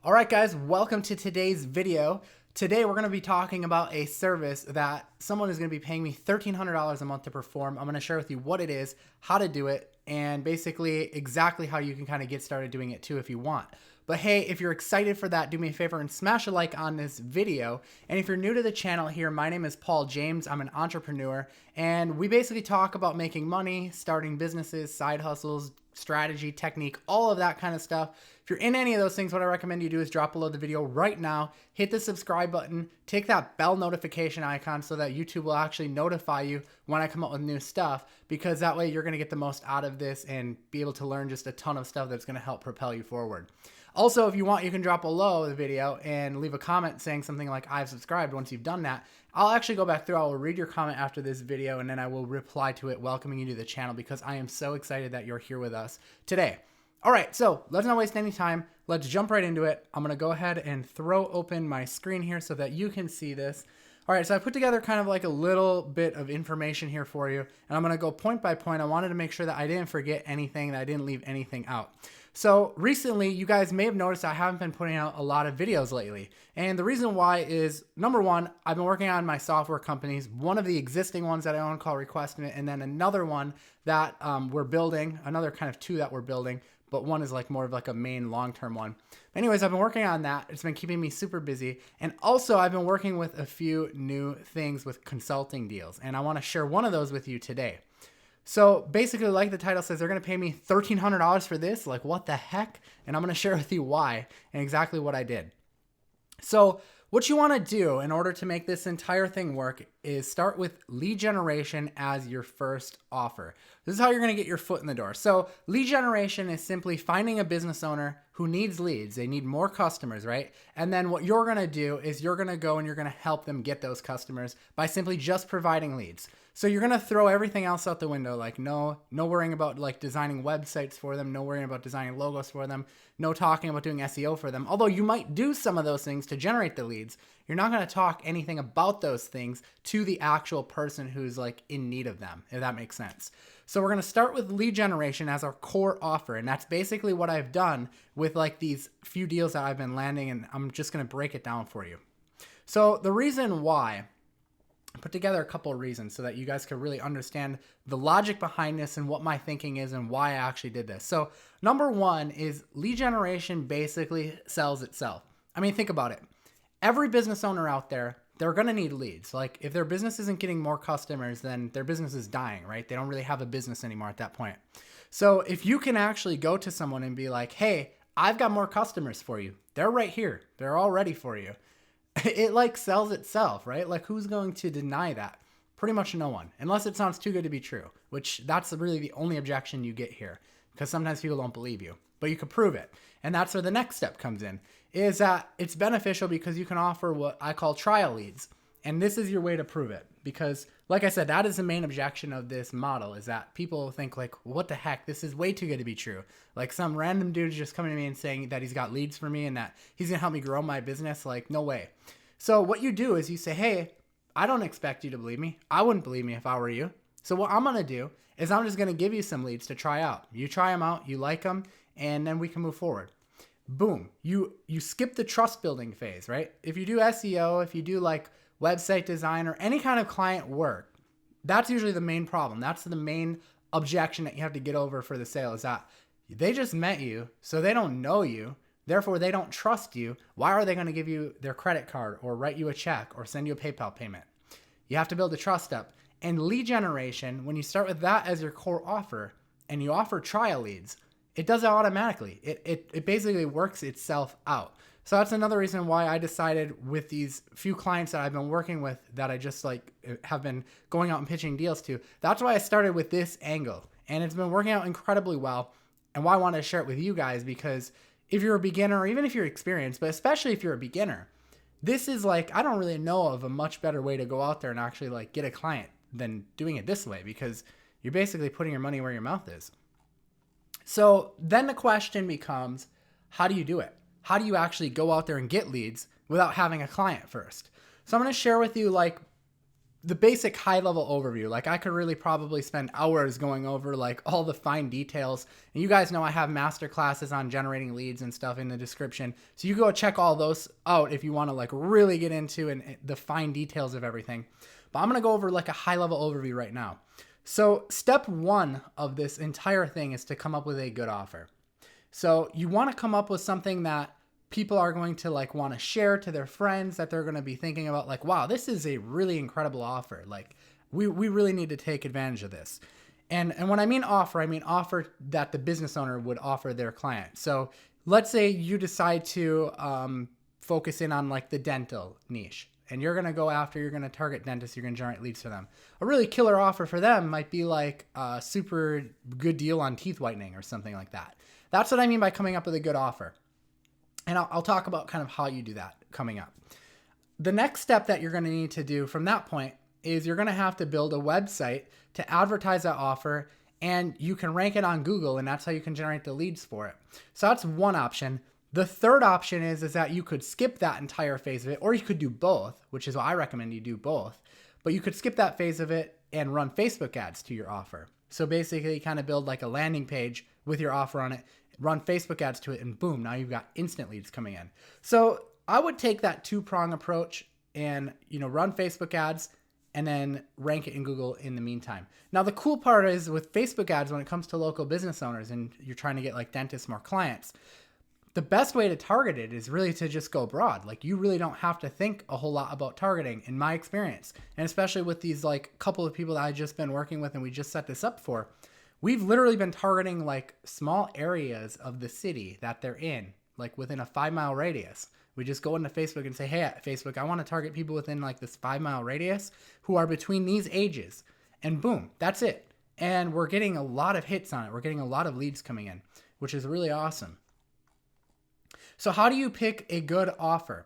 All right, guys, welcome to today's video. Today, we're going to be talking about a service that someone is going to be paying me $1,300 a month to perform. I'm going to share with you what it is, how to do it, and basically exactly how you can kind of get started doing it too if you want. But hey, if you're excited for that, do me a favor and smash a like on this video. And if you're new to the channel here, my name is Paul James. I'm an entrepreneur, and we basically talk about making money, starting businesses, side hustles, strategy, technique, all of that kind of stuff. If you're in any of those things, what I recommend you do is drop below the video right now, hit the subscribe button, take that bell notification icon so that YouTube will actually notify you when I come up with new stuff, because that way you're going to get the most out of this and be able to learn just a ton of stuff that's going to help propel you forward. Also, if you want, you can drop below the video and leave a comment saying something like I've subscribed. Once you've done that, I'll actually go back through, I will read your comment after this video, and then I will reply to it welcoming you to the channel because I am so excited that you're here with us today. All right, so let's not waste any time. Let's jump right into it. I'm gonna go ahead and throw open my screen here so that you can see this. All right, so I put together kind of like a little bit of information here for you, and I'm gonna go point by point. I wanted to make sure that I didn't forget anything, that I didn't leave anything out. So recently, you guys may have noticed I haven't been putting out a lot of videos lately. And the reason why is, number one, I've been working on my software companies, one of the existing ones that I own called Requestimate, and then another one that we're building, another kind of two that we're building, but one is like more of like a main long-term one. Anyways, I've been working on that. It's been keeping me super busy. And also I've been working with a few new things with consulting deals, and I want to share one of those with you today. So basically, like the title says, they're going to pay me $1,300 for this. Like, what the heck? And I'm going to share with you why and exactly what I did. So what you want to do in order to make this entire thing work is start with lead generation as your first offer. This is how you're going to get your foot in the door. So lead generation is simply finding a business owner who needs leads. They need more customers, right? And then what you're going to do is you're going to go and you're going to help them get those customers by simply just providing leads. So you're going to throw everything else out the window, like no worrying about like designing websites for them, no worrying about designing logos for them, no talking about doing SEO for them. Although you might do some of those things to generate the leads, you're not going to talk anything about those things to the actual person who's like in need of them, if that makes sense. So we're going to start with lead generation as our core offer. And that's basically what I've done with like these few deals that I've been landing. And I'm just going to break it down for you. So the reason why, I put together a couple of reasons so that you guys can really understand the logic behind this and what my thinking is and why I actually did this. So number one is lead generation basically sells itself. I mean, think about it. Every business owner out there, they're going to need leads. Like if their business isn't getting more customers, then their business is dying, right? They don't really have a business anymore at that point. So if you can actually go to someone and be like, hey, I've got more customers for you. They're right here. They're all ready for you. It like sells itself, right? Like who's going to deny that? Pretty much no one, unless it sounds too good to be true, which that's really the only objection you get here, because sometimes people don't believe you, but you could prove it. And that's where the next step comes in, is that it's beneficial because you can offer what I call trial leads. And this is your way to prove it, because like I said, that is the main objection of this model, is that people think like, what the heck? This is way too good to be true. Like some random dude just coming to me and saying that he's got leads for me and that he's going to help me grow my business. Like, no way. So what you do is you say, hey, I don't expect you to believe me. I wouldn't believe me if I were you. So what I'm going to do is I'm just going to give you some leads to try out. You try them out, you like them, and then we can move forward. Boom. You skip the trust building phase, right? If you do SEO, if you do like website design or any kind of client work, that's usually the main problem. That's the main objection that you have to get over for the sale, is that they just met you, so they don't know you. Therefore, they don't trust you. Why are they going to give you their credit card or write you a check or send you a PayPal payment? You have to build the trust up. And lead generation, when you start with that as your core offer and you offer trial leads, it does it automatically. It basically works itself out. So that's another reason why I decided with these few clients that I've been working with that I just like have been going out and pitching deals to. That's why I started with this angle, and it's been working out incredibly well. And why I wanted to share it with you guys, because if you're a beginner, or even if you're experienced, but especially if you're a beginner, this is like, I don't really know of a much better way to go out there and actually like get a client than doing it this way, because you're basically putting your money where your mouth is. So then the question becomes, how do you do it? How do you actually go out there and get leads without having a client first? So I'm going to share with you like the basic high level overview. Like I could really probably spend hours going over like all the fine details. And you guys know I have master classes on generating leads and stuff in the description. So you go check all those out if you want to like really get into and the fine details of everything. But I'm going to go over like a high level overview right now. So step one of this entire thing is to come up with a good offer. So you want to come up with something that people are going to like want to share to their friends, that they're going to be thinking about like, wow, this is a really incredible offer. Like we really need to take advantage of this. And when I mean offer that the business owner would offer their client. So let's say you decide to focus in on like the dental niche, and you're going to target dentists, you're going to generate leads for them. A really killer offer for them might be like a super good deal on teeth whitening or something like that. That's what I mean by coming up with a good offer. And I'll talk about kind of how you do that coming up. The next step that you're going to need to do from that point is you're going to have to build a website to advertise that offer, and you can rank it on Google, and that's how you can generate the leads for it. So that's one option. The third option is that you could skip that entire phase of it, or you could do both, which is what I recommend you do both. But you could skip that phase of it and run Facebook ads to your offer. So basically kind of build like a landing page with your offer on it, run Facebook ads to it, and boom, now you've got instant leads coming in. So I would take that two-prong approach and, run Facebook ads and then rank it in Google in the meantime. Now, the cool part is with Facebook ads, when it comes to local business owners and you're trying to get like dentists more clients, the best way to target it is really to just go broad. Like you really don't have to think a whole lot about targeting, in my experience. And especially with these like couple of people that I've just been working with and we just set this up for, we've literally been targeting like small areas of the city that they're in, like within a 5-mile radius. We just go into Facebook and say, hey, Facebook, I want to target people within like this 5-mile radius who are between these ages. And boom, that's it. And we're getting a lot of hits on it. We're getting a lot of leads coming in, which is really awesome. So how do you pick a good offer?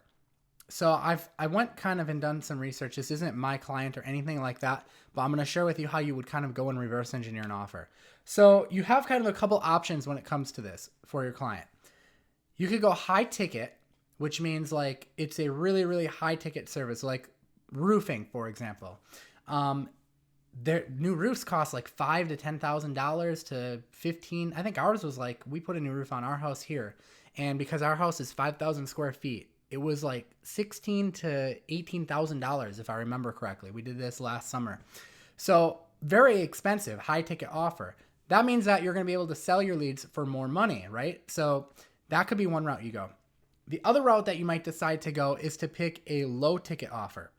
So I went kind of and done some research. This isn't my client or anything like that, but I'm going to share with you how you would kind of go and reverse engineer an offer. So you have kind of a couple options when it comes to this for your client. You could go high ticket, which means like it's a really, really high ticket service, like roofing, for example. Their new roofs cost like $5,000 to $10,000 to $15,000. I think ours was like, we put a new roof on our house here, and because our house is 5,000 square feet, it was like $16,000 to $18,000 if I remember correctly. We did this last summer. So very expensive, high ticket offer. That means that you're going to be able to sell your leads for more money, right? So that could be one route you go. The other route that you might decide to go is to pick a low ticket offer,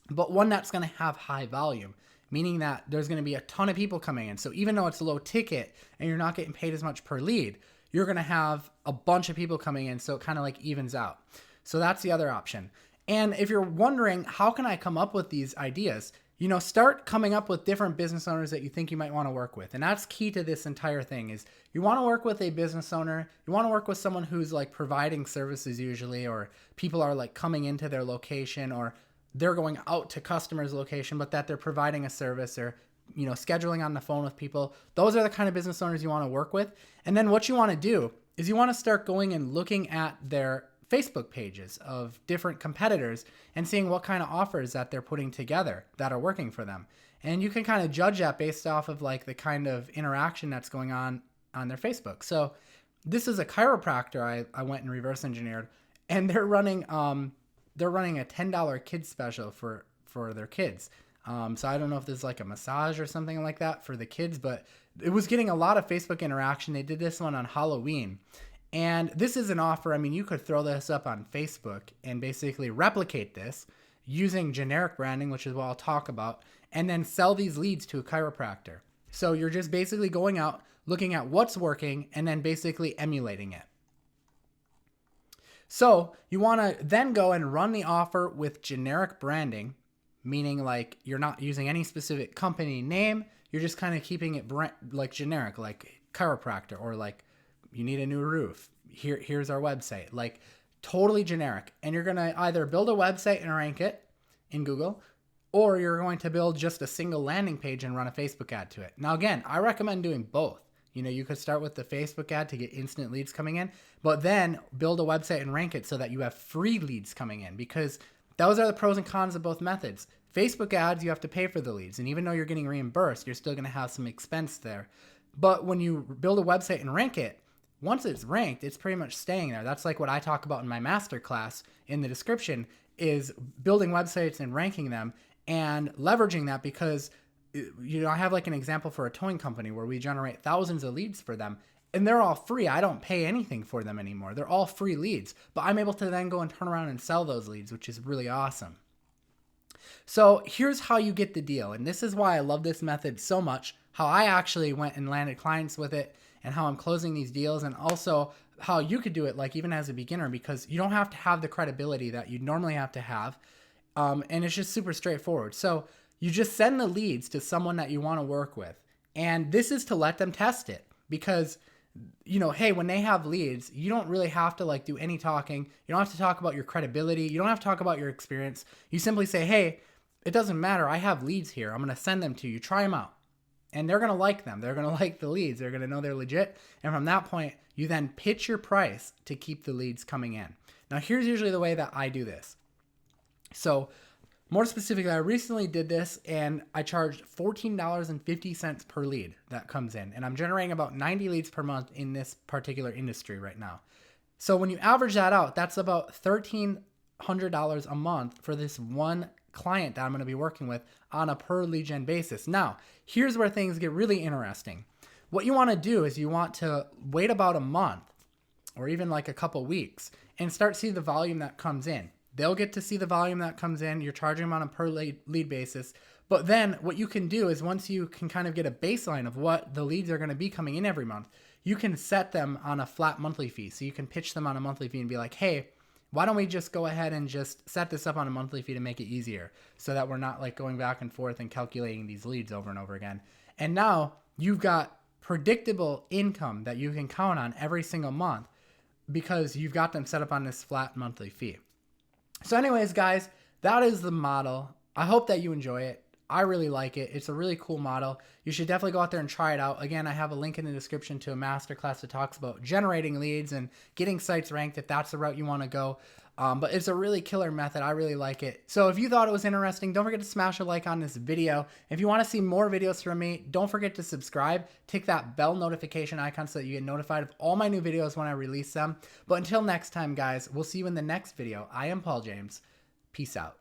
but one that's going to have high volume, meaning that there's going to be a ton of people coming in. So even though it's low ticket and you're not getting paid as much per lead, you're going to have a bunch of people coming in. So it kind of like evens out. So that's the other option. And if you're wondering, how can I come up with these ideas? Start coming up with different business owners that you think you might want to work with. And that's key to this entire thing is you want to work with a business owner. You want to work with someone who's like providing services usually, or people are like coming into their location, or they're going out to customers' location, but that they're providing a service, or, scheduling on the phone with people. Those are the kind of business owners you want to work with. And then what you want to do is you want to start going and looking at their Facebook pages of different competitors and seeing what kind of offers that they're putting together that are working for them. And you can kind of judge that based off of like the kind of interaction that's going on their Facebook. So this is a chiropractor I went and reverse engineered, and they're running a $10 kids special for their kids. So I don't know if there's like a massage or something like that for the kids, but it was getting a lot of Facebook interaction. They did this one on Halloween. And this is an offer. I mean, you could throw this up on Facebook and basically replicate this using generic branding, which is what I'll talk about, and then sell these leads to a chiropractor. So you're just basically going out, looking at what's working, and then basically emulating it. So you want to then go and run the offer with generic branding, meaning like you're not using any specific company name. You're just kind of keeping it like generic, like chiropractor, or like you need a new roof. Here's our website, like totally generic. And you're going to either build a website and rank it in Google, or you're going to build just a single landing page and run a Facebook ad to it. Now, again, I recommend doing both. You could start with the Facebook ad to get instant leads coming in, but then build a website and rank it so that you have free leads coming in, because those are the pros and cons of both methods. Facebook ads, you have to pay for the leads. And even though you're getting reimbursed, you're still going to have some expense there. But when you build a website and rank it, once it's ranked, it's pretty much staying there. That's like what I talk about in my masterclass in the description, is building websites and ranking them and leveraging that, because I have like an example for a towing company where we generate thousands of leads for them, and they're all free. I don't pay anything for them anymore. They're all free leads, but I'm able to then go and turn around and sell those leads, which is really awesome. So here's how you get the deal. And this is why I love this method so much, how I actually went and landed clients with it, and how I'm closing these deals, and also how you could do it like even as a beginner, because you don't have to have the credibility that you normally have to have. And it's just super straightforward. So you just send the leads to someone that you want to work with. And this is to let them test it, because hey, when they have leads, you don't really have to like do any talking. You don't have to talk about your credibility. You don't have to talk about your experience. You simply say, hey, it doesn't matter. I have leads here. I'm going to send them to you. Try them out. And they're going to like them. They're going to like the leads. They're going to know they're legit. And from that point, you then pitch your price to keep the leads coming in. Now, here's usually the way that I do this. So more specifically, I recently did this and I charged $14.50 per lead that comes in. And I'm generating about 90 leads per month in this particular industry right now. So when you average that out, that's about $1,300 a month for this one client that I'm going to be working with on a per lead gen basis. Now, here's where things get really interesting. What you want to do is you want to wait about a month or even like a couple weeks and start seeing the volume that comes in. They'll get to see the volume that comes in. You're charging them on a per lead basis. But then what you can do is, once you can kind of get a baseline of what the leads are going to be coming in every month, you can set them on a flat monthly fee. So you can pitch them on a monthly fee and be like, hey, why don't we just go ahead and just set this up on a monthly fee to make it easier, so that we're not like going back and forth and calculating these leads over and over again. And now you've got predictable income that you can count on every single month, because you've got them set up on this flat monthly fee. So anyways, guys, that is the model. I hope that you enjoy it. I really like it. It's a really cool model. You should definitely go out there and try it out. Again, I have a link in the description to a masterclass that talks about generating leads and getting sites ranked if that's the route you want to go. But it's a really killer method. I really like it. So if you thought it was interesting, don't forget to smash a like on this video. If you want to see more videos from me, don't forget to subscribe. Tick that bell notification icon so that you get notified of all my new videos when I release them. But until next time, guys, we'll see you in the next video. I am Paul James. Peace out.